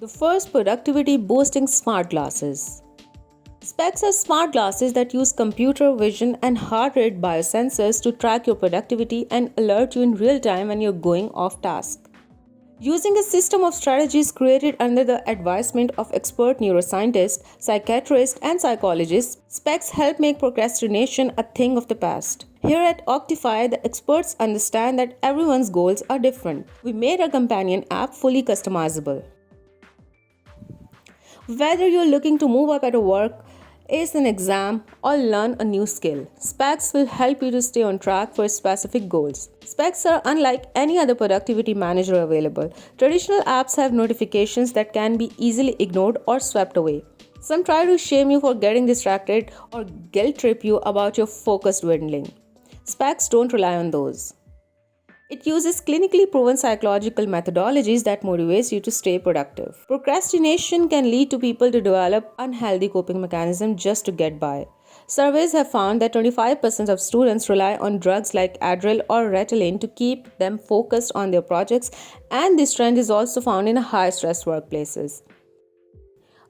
The first productivity boosting smart glasses. Specs are smart glasses that use computer vision and heart rate biosensors to track your productivity and alert you in real time when you're going off task. Using a system of strategies created under the advisement of expert neuroscientists, psychiatrists, and psychologists, specs help make procrastination a thing of the past. Here at Octify, the experts understand that everyone's goals are different. We made our companion app fully customizable. Whether you're looking to move up at work, ace an exam, or learn a new skill, Specs will help you to stay on track for specific goals. Specs are unlike any other productivity manager available. Traditional apps have notifications that can be easily ignored or swept away. Some try to shame you for getting distracted or guilt trip you about your focus dwindling. Specs don't rely on those. It uses clinically proven psychological methodologies that motivates you to stay productive. Procrastination can lead to people to develop unhealthy coping mechanisms just to get by. Surveys have found that 25% of students rely on drugs like Adderall or Ritalin to keep them focused on their projects, and this trend is also found in high-stress workplaces.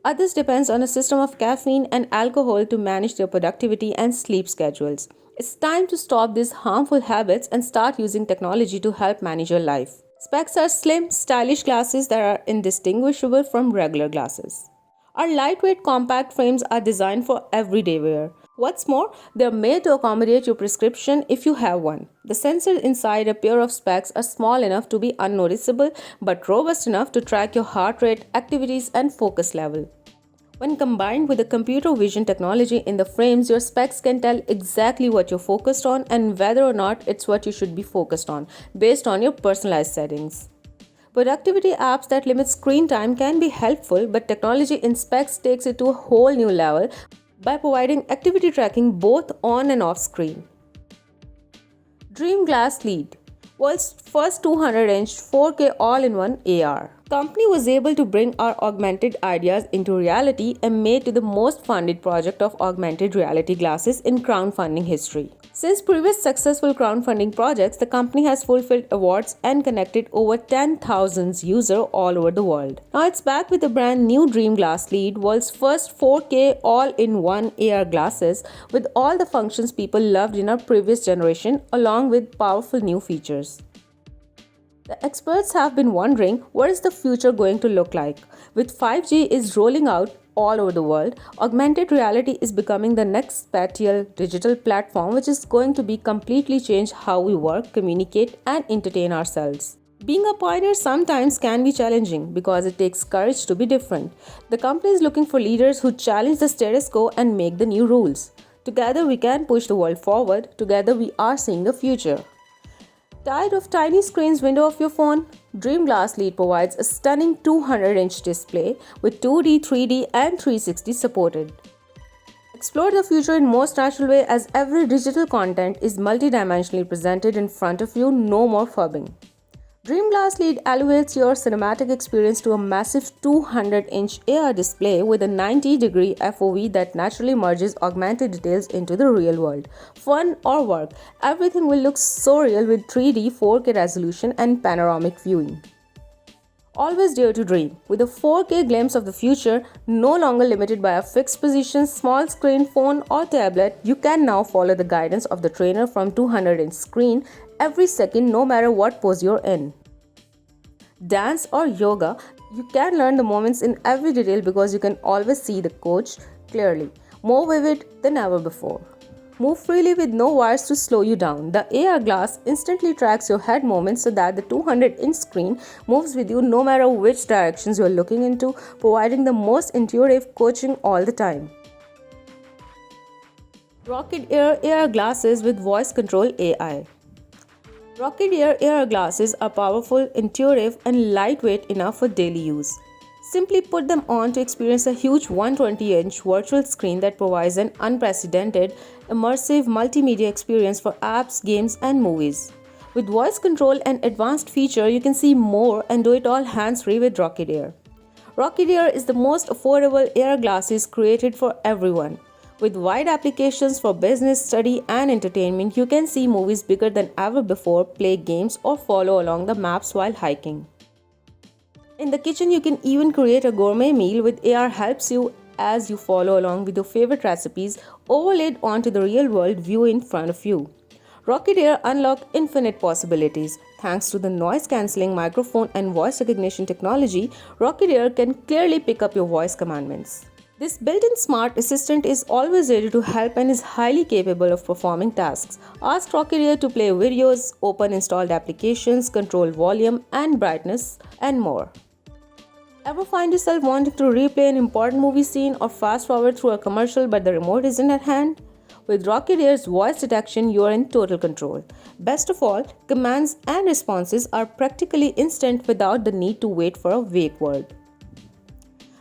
Others depend on a system of caffeine and alcohol to manage their productivity and sleep schedules. It's time to stop these harmful habits and start using technology to help manage your life. Specs are slim, stylish glasses that are indistinguishable from regular glasses. Our lightweight compact frames are designed for everyday wear. What's more, they're made to accommodate your prescription if you have one. The sensors inside a pair of specs are small enough to be unnoticeable but robust enough to track your heart rate, activities, and focus level. When combined with the computer vision technology in the frames, your specs can tell exactly what you're focused on and whether or not it's what you should be focused on, based on your personalized settings. Productivity apps that limit screen time can be helpful, but technology in specs takes it to a whole new level by providing activity tracking both on and off screen. Dream Glass Lead, world's first 200-inch 4K all-in-one AR. Company was able to bring our augmented ideas into reality and made to the most funded project of augmented reality glasses in crowdfunding history. Since previous successful crowdfunding projects, the company has fulfilled awards and connected over 10,000 users all over the world. Now it's back with the brand new Dream Glass Lead, world's first 4K all-in-one AR glasses with all the functions people loved in our previous generation, along with powerful new features. The experts have been wondering what is the future going to look like. With 5G is rolling out all over the world, augmented reality is becoming the next spatial digital platform which is going to be completely change how we work, communicate, and entertain ourselves. Being a pioneer sometimes can be challenging because it takes courage to be different. The company is looking for leaders who challenge the status quo and make the new rules. Together we can push the world forward. Together we are seeing the future. Tired of tiny screens window of your phone? Dream Glass Lead provides a stunning 200-inch display with 2D, 3D, and 360 supported. Explore the future in most natural way as every digital content is multidimensionally presented in front of you, no more fubbing. Dream Glass Lead elevates your cinematic experience to a massive 200-inch AR display with a 90-degree FOV that naturally merges augmented details into the real world. Fun or work, everything will look so real with 3D 4K resolution and panoramic viewing. Always dare to dream. With a 4K glimpse of the future, no longer limited by a fixed position, small screen, phone, or tablet, you can now follow the guidance of the trainer from 200-inch screen every second, no matter what pose you're in. Dance or yoga, you can learn the moments in every detail because you can always see the coach clearly, more vivid than ever before. Move freely with no wires to slow you down. The AR glass instantly tracks your head movements so that the 200-inch screen moves with you no matter which directions you're looking into, providing the most intuitive coaching all the time. Rocket Air AR glasses with voice control AI. Rocket Air AR glasses are powerful, intuitive, and lightweight enough for daily use. Simply put them on to experience a huge 120-inch virtual screen that provides an unprecedented, immersive multimedia experience for apps, games, and movies. With voice control and advanced feature, you can see more and do it all hands-free with Rocket Air. Rocket Air is the most affordable AR glasses created for everyone. With wide applications for business, study, and entertainment, you can see movies bigger than ever before, play games, or follow along the maps while hiking. In the kitchen, you can even create a gourmet meal with AR helps you as you follow along with your favorite recipes overlaid onto the real world view in front of you. Rocket Air unlock infinite possibilities. Thanks to the noise cancelling microphone and voice recognition technology, Rocket Air can clearly pick up your voice commandments. This built-in smart assistant is always ready to help and is highly capable of performing tasks. Ask Rocket Air to play videos, open installed applications, control volume and brightness, and more. Ever find yourself wanting to replay an important movie scene or fast forward through a commercial but the remote isn't at hand? With Rocket Air's voice detection, you are in total control. Best of all, commands and responses are practically instant without the need to wait for a wake word.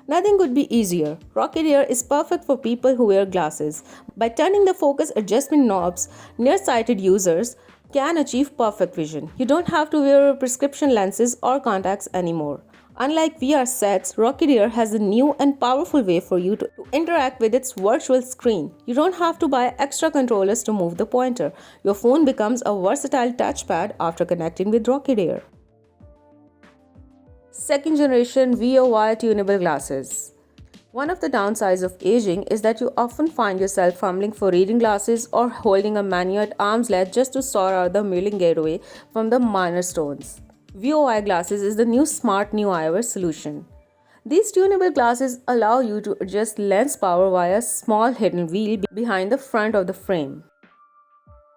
Nothing could be easier. Rocket Air is perfect for people who wear glasses. By turning the focus adjustment knobs, nearsighted users can achieve perfect vision. You don't have to wear prescription lenses or contacts anymore. Unlike VR sets, Rocket Air has a new and powerful way for you to interact with its virtual screen. You don't have to buy extra controllers to move the pointer. Your phone becomes a versatile touchpad after connecting with Rocket Air. Second generation VOI tunable glasses. One of the downsides of aging is that you often find yourself fumbling for reading glasses or holding a menu at arm's length just to sort out the milling gateway from the minor stones. VOI glasses is the new smart new eyewear solution. These tunable glasses allow you to adjust lens power via a small hidden wheel behind the front of the frame.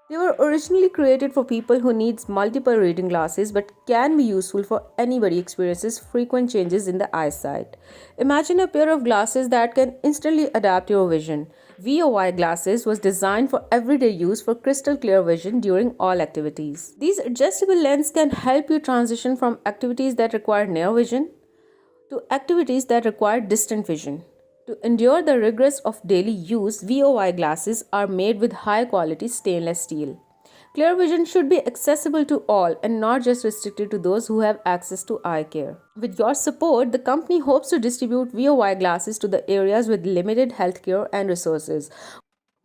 They were originally created for people who need multiple reading glasses but can be useful for anybody who experiences frequent changes in the eyesight. Imagine a pair of glasses that can instantly adapt your vision. VOI glasses was designed for everyday use for crystal clear vision during all activities. These adjustable lenses can help you transition from activities that require near vision to activities that require distant vision. To endure the rigors of daily use, VOI glasses are made with high-quality stainless steel. Clear vision should be accessible to all and not just restricted to those who have access to eye care. With your support, the company hopes to distribute VOI glasses to the areas with limited healthcare and resources.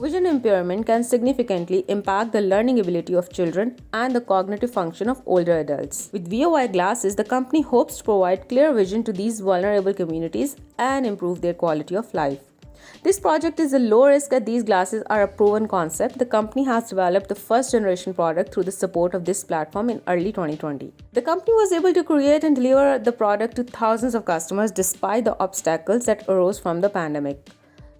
Vision impairment can significantly impact the learning ability of children and the cognitive function of older adults. With VOI glasses, the company hopes to provide clear vision to these vulnerable communities and improve their quality of life. This project is a low risk as these glasses are a proven concept. The company has developed the first generation product through the support of this platform in early 2020. The company was able to create and deliver the product to thousands of customers despite the obstacles that arose from the pandemic.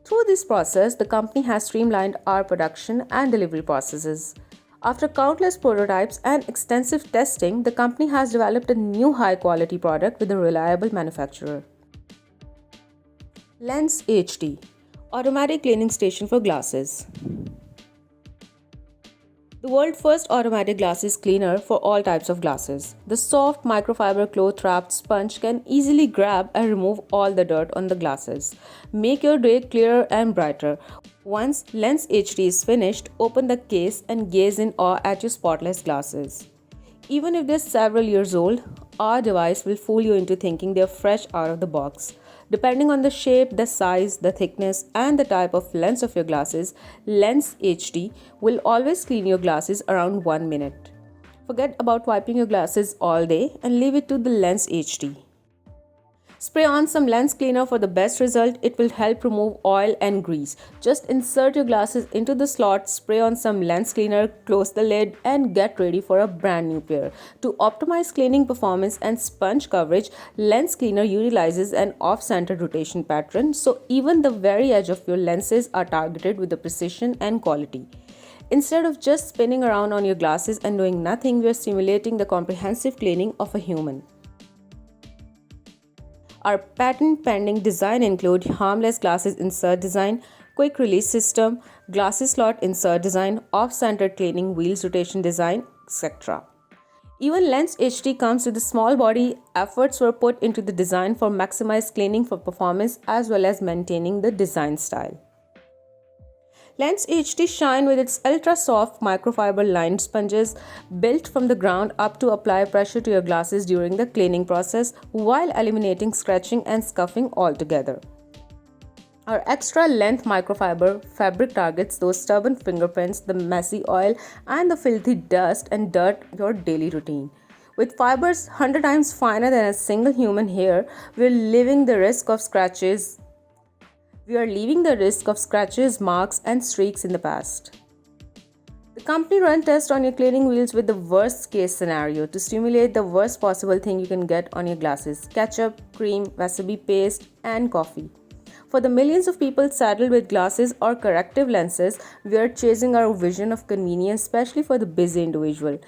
Through this process, the company has streamlined our production and delivery processes. After countless prototypes and extensive testing, the company has developed a new high-quality product with a reliable manufacturer. Lens HD, automatic cleaning station for glasses. The world's first automatic glasses cleaner for all types of glasses. The soft microfiber cloth-wrapped sponge can easily grab and remove all the dirt on the glasses. Make your day clearer and brighter. Once Lens HD is finished, open the case and gaze in awe at your spotless glasses. Even if they're several years old, our device will fool you into thinking they're fresh out of the box. Depending on the shape, the size, the thickness, and the type of lens of your glasses, Lens HD will always clean your glasses around 1 minute. Forget about wiping your glasses all day and leave it to the Lens HD. Spray on some lens cleaner for the best result. It will help remove oil and grease. Just insert your glasses into the slot, spray on some lens cleaner, close the lid, and get ready for a brand new pair. To optimize cleaning performance and sponge coverage, lens cleaner utilizes an off-center rotation pattern, so even the very edge of your lenses are targeted with the precision and quality. Instead of just spinning around on your glasses and doing nothing, we are simulating the comprehensive cleaning of a human. Our patent-pending design include harmless glasses insert design, quick release system, glasses slot insert design, off-center cleaning wheels rotation design, etc. Even Lens HD comes with a small body. Efforts were put into the design for maximized cleaning for performance as well as maintaining the design style. Lens HD shine with its ultra-soft microfiber-lined sponges built from the ground up to apply pressure to your glasses during the cleaning process while eliminating scratching and scuffing altogether. Our extra length microfiber fabric targets those stubborn fingerprints, the messy oil, and the filthy dust and dirt your daily routine. With fibers 100 times finer than a single human hair, we are leaving the risk of scratches, marks, and streaks in the past. The company run tests on your cleaning wheels with the worst case scenario to simulate the worst possible thing you can get on your glasses: ketchup, cream, wasabi paste, and coffee. For the millions of people saddled with glasses or corrective lenses, we are chasing our vision of convenience, especially for the busy individual.